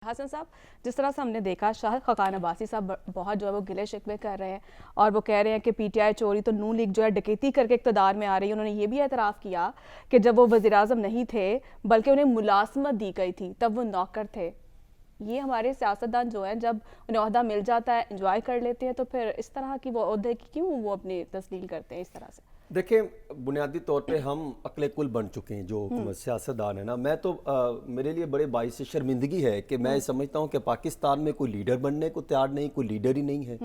حسن صاحب، جس طرح سے ہم نے دیکھا شاہد خاقان عباسی صاحب بہت جو ہے وہ گلے شکوے کر رہے ہیں اور وہ کہہ رہے ہیں کہ پی ٹی آئی چوری تو نون لیگ جو ہے ڈکیتی کر کے اقتدار میں آ رہی ہے۔ انہوں نے یہ بھی اعتراف کیا کہ جب وہ وزیراعظم نہیں تھے بلکہ انہیں ملازمت دی گئی تھی تب وہ نوکر تھے۔ یہ ہمارے سیاستدان جو ہیں جب انہیں عہدہ مل جاتا ہے انجوائے کر لیتے ہیں، تو پھر اس طرح کی وہ عہدے کی کیوں وہ اپنی تسلیل کرتے ہیں اس طرح سے؟ دیکھیں، بنیادی طور پہ ہم عقل کل بن چکے ہیں جو حکومت سیاستدان ہے نا۔ میں تو میرے لیے بڑے باعث شرمندگی ہے کہ میں سمجھتا ہوں کہ پاکستان میں کوئی لیڈر بننے کو تیار نہیں، کوئی لیڈر ہی نہیں ہے۔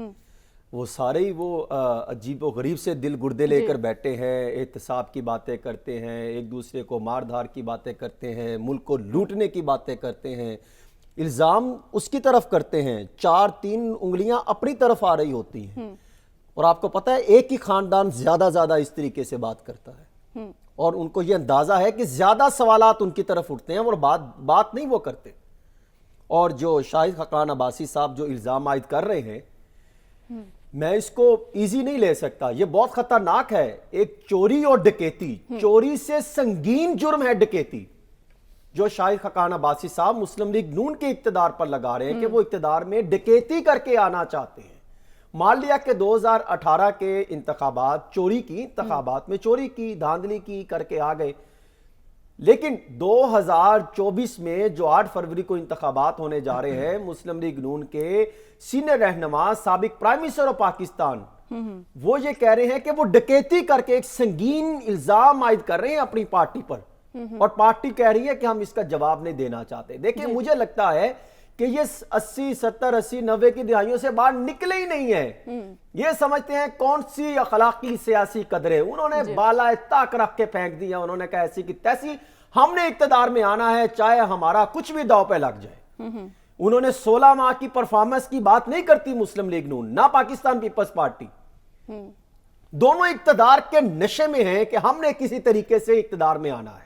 وہ سارے ہی وہ عجیب و غریب سے دل گردے لے کر بیٹھے ہیں، احتساب کی باتیں کرتے ہیں، ایک دوسرے کو مار دھار کی باتیں کرتے ہیں، ملک کو لوٹنے کی باتیں کرتے ہیں، الزام اس کی طرف کرتے ہیں، 4-3 انگلیاں اپنی طرف آ رہی ہوتی ہیں۔ اور آپ کو پتہ ہے ایک ہی خاندان زیادہ اس طریقے سے بات کرتا ہے، اور ان کو یہ اندازہ ہے کہ زیادہ سوالات ان کی طرف اٹھتے ہیں اور بات نہیں وہ کرتے۔ اور جو شاہد خاقان عباسی صاحب جو الزام عائد کر رہے ہیں، میں اس کو ایزی نہیں لے سکتا، یہ بہت خطرناک ہے۔ ایک چوری اور ڈکیتی، چوری سے سنگین جرم ہے ڈکیتی، جو شاہد خاقان عباسی صاحب مسلم لیگ نون کے اقتدار پر لگا رہے ہیں کہ وہ اقتدار میں ڈکیتی کر کے آنا چاہتے ہیں۔ مان لیا کہ 2018 کے انتخابات چوری کی، انتخابات میں چوری کی، دھاندلی کی کر کے آ گئے، لیکن 2024 میں جو 8 فروری کو انتخابات ہونے جا رہے ہیں، مسلم لیگ نون کے سینئر رہنما سابق پرائم منسٹر آف پاکستان وہ یہ کہہ رہے ہیں کہ وہ ڈکیتی کر کے ایک سنگین الزام عائد کر رہے ہیں اپنی پارٹی پر، اور پارٹی کہہ رہی ہے کہ ہم اس کا جواب نہیں دینا چاہتے۔ دیکھیں، مجھے لگتا ہے کہ یہ 80 70 80 90 کی دہائیوں سے باہر نکلے ہی نہیں ہیں۔ یہ سمجھتے ہیں کون سی اخلاقی سیاسی قدریں انہوں نے بالائے طاق رکھ کے پھینک دیا۔ انہوں نے کہا ایسی کی تیسی ہم نے اقتدار میں آنا ہے، چاہے ہمارا کچھ بھی داؤ پہ لگ جائے۔ انہوں نے 16 ماہ کی پرفارمنس کی بات نہیں کرتی مسلم لیگ نون، نہ پاکستان پیپلز پارٹی۔ دونوں اقتدار کے نشے میں ہیں کہ ہم نے کسی طریقے سے اقتدار میں آنا ہے،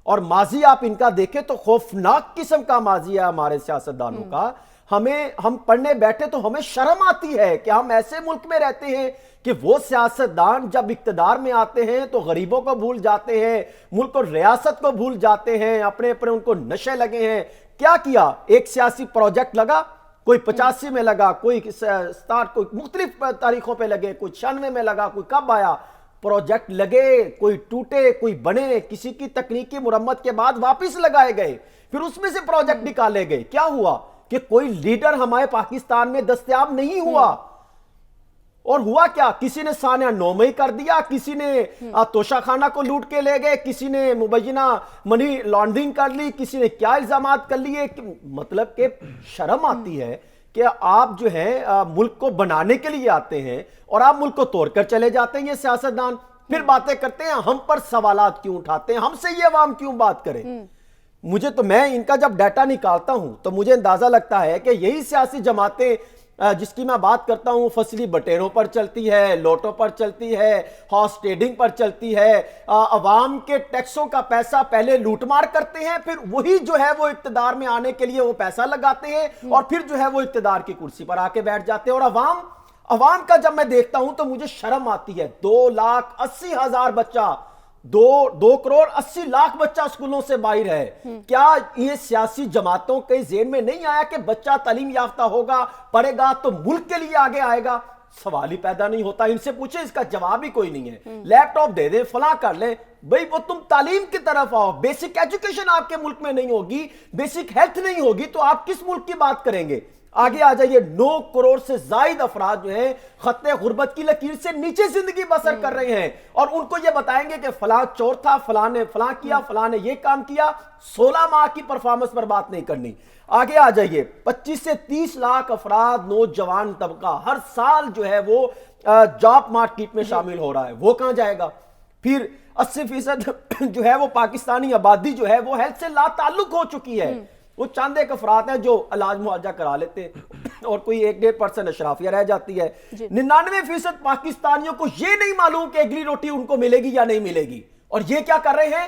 اور ماضی آپ ان کا دیکھیں تو خوفناک قسم کا ماضی ہے ہمارے سیاستدانوں کا۔ ہم پڑھنے بیٹھے تو ہمیں شرم آتی ہے کہ ہم ایسے ملک میں رہتے ہیں کہ وہ سیاستدان جب اقتدار میں آتے ہیں تو غریبوں کو بھول جاتے ہیں، ملک اور ریاست کو بھول جاتے ہیں، اپنے ان کو نشے لگے ہیں۔ کیا ایک سیاسی پروجیکٹ لگا، کوئی 85 میں لگا، کوئی 60، کوئی مختلف تاریخوں پہ لگے، کوئی 96 میں لگا، کوئی کب آیا، پروجیکٹ لگے، کوئی ٹوٹے کوئی بنے، کسی کی تکنیکی مرمت کے بعد واپس لگائے گئے، پھر اس میں سے پروجیکٹ نکالے گئے۔ کیا ہوا کہ کوئی لیڈر ہمارے پاکستان میں دستیاب نہیں ہوا، اور ہوا کیا، کسی نے سانحہ نومئی کر دیا، کسی نے توشہ خانہ کو لوٹ کے لے گئے، کسی نے مبینہ منی لانڈرنگ کر لی، کسی نے کیا الزامات کر لیے۔ مطلب کہ شرم آتی ہے کہ آپ جو ہیں ملک کو بنانے کے لیے آتے ہیں اور آپ ملک کو توڑ کر چلے جاتے ہیں۔ یہ سیاستدان پھر باتیں کرتے ہیں ہم پر سوالات کیوں اٹھاتے ہیں، ہم سے یہ عوام کیوں بات کرے۔ میں ان کا جب ڈیٹا نکالتا ہوں تو مجھے اندازہ لگتا ہے کہ یہی سیاسی جماعتیں جس کی میں بات کرتا ہوں فصلی بٹیروں پر چلتی ہے، لوٹوں پر چلتی ہے، ہارس ٹریڈنگ پر چلتی ہے، عوام کے ٹیکسوں کا پیسہ پہلے لوٹ مار کرتے ہیں، پھر وہی جو ہے وہ اقتدار میں آنے کے لیے وہ پیسہ لگاتے ہیں، اور پھر جو ہے وہ اقتدار کی کرسی پر آ کے بیٹھ جاتے ہیں۔ اور عوام کا جب میں دیکھتا ہوں تو مجھے شرم آتی ہے۔ 2,80,000 بچہ، 2,80,00,000 بچہ اسکولوں سے باہر ہے۔ کیا یہ سیاسی جماعتوں کے ذہن میں نہیں آیا کہ بچہ تعلیم یافتہ ہوگا، پڑھے گا تو ملک کے لیے آگے آئے گا؟ سوال ہی پیدا نہیں ہوتا۔ ان سے پوچھیں، اس کا جواب ہی کوئی نہیں ہے۔ لیپ ٹاپ دے دیں، فلاں کر لیں، بھئی وہ تم تعلیم کی طرف آؤ۔ بیسک ایجوکیشن آپ کے ملک میں نہیں ہوگی، بیسک ہیلتھ نہیں ہوگی تو آپ کس ملک کی بات کریں گے؟ آگے آ جائیے، 9 کروڑ سے زائد افراد جو ہیں خط غربت کی لکیر سے نیچے زندگی بسر کر رہے ہیں، اور ان کو یہ بتائیں گے کہ فلاں چور تھا، فلاں نے فلاں کیا، فلاں نے یہ کام کیا۔ 16 ماہ کی پرفارمنس پر بات نہیں کرنی۔ آگے آ جائیے، 25 سے 30 لاکھ افراد نوجوان طبقہ ہر سال جو ہے وہ جاب مارکیٹ میں شامل ہو رہا ہے، وہ کہاں جائے گا؟ پھر 80% جو ہے وہ پاکستانی آبادی جو ہے وہ ہیلتھ سے لا تعلق ہو چکی ہے۔ وہ چند ایک افراد ہیں جو علاج معالجہ کرا لیتے ہیں، اور کوئی 1-1.5% اشرافیہ رہ جاتی ہے۔ 99% پاکستانیوں کو یہ نہیں معلوم کہ اگلی روٹی ان کو ملے گی یا نہیں ملے گی، اور یہ کیا کر رہے ہیں؟